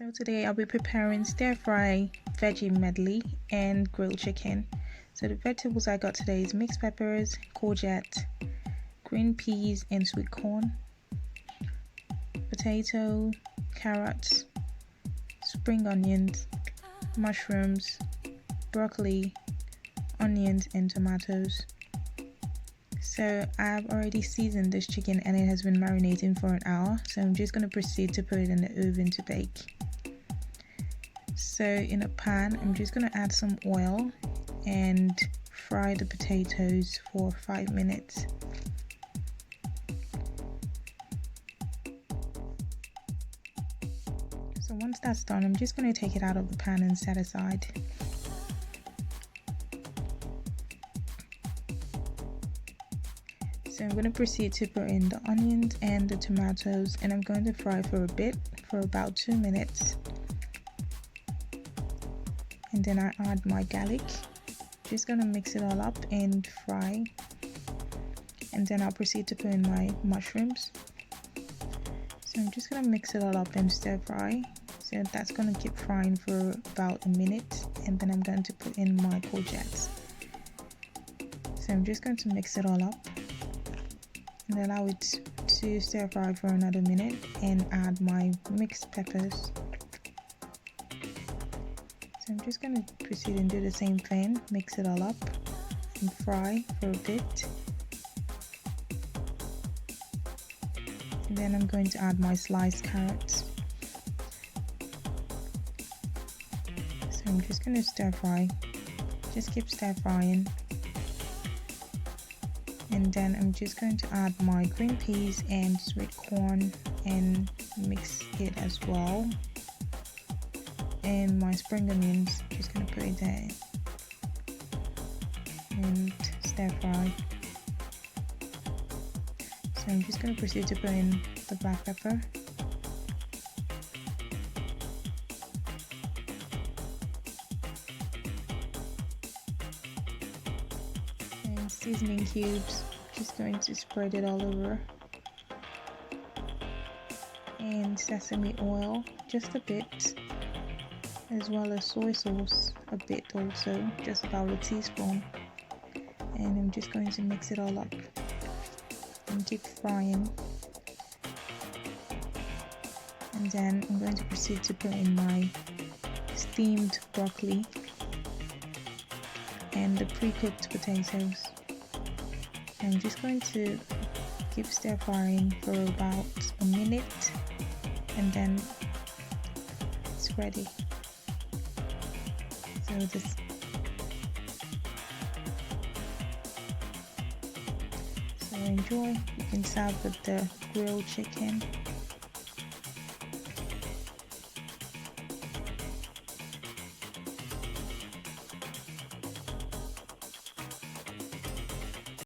So today I'll be preparing stir fry veggie medley and grilled chicken. So the vegetables I got today is mixed peppers, courgette, green peas and sweet corn, potato, carrots, spring onions, mushrooms, broccoli, onions and tomatoes. So I've already seasoned this chicken and it has been marinating for an hour. So I'm just going to proceed to put it in the oven to bake. So in a pan, I'm just going to add some oil and fry the potatoes for 5 minutes. So once that's done, I'm just going to take it out of the pan and set aside. So I'm going to proceed to put in the onions and the tomatoes, and I'm going to fry for a bit, for about 2 minutes. And then I add my garlic. Just going to mix it all up and fry. And then I'll proceed to put in my mushrooms. So I'm just going to mix it all up and stir fry. So that's going to keep frying for about a minute, and then I'm going to put in my courgettes. So I'm just going to mix it all up and allow it to stir fry for another minute and add my mixed peppers. So I'm just going to proceed and do the same thing, mix it all up and fry for a bit. And then I'm going to add my sliced carrots. So I'm just going to stir fry, just keep stir frying. And then I'm just going to add my green peas and sweet corn and mix it as well. And my spring onions, just going to put it there and stir fry. So I'm just going to proceed to put in the black pepper. And seasoning cubes, just going to spread it all over. And sesame oil, just a bit, as well as soy sauce, a bit also, just about a teaspoon. And I'm just going to mix it all up and keep frying. And then I'm going to proceed to put in my steamed broccoli and the pre-cooked potatoes. I'm just going to keep stir frying for about a minute, and then it's ready. So enjoy. You can serve with the grilled chicken.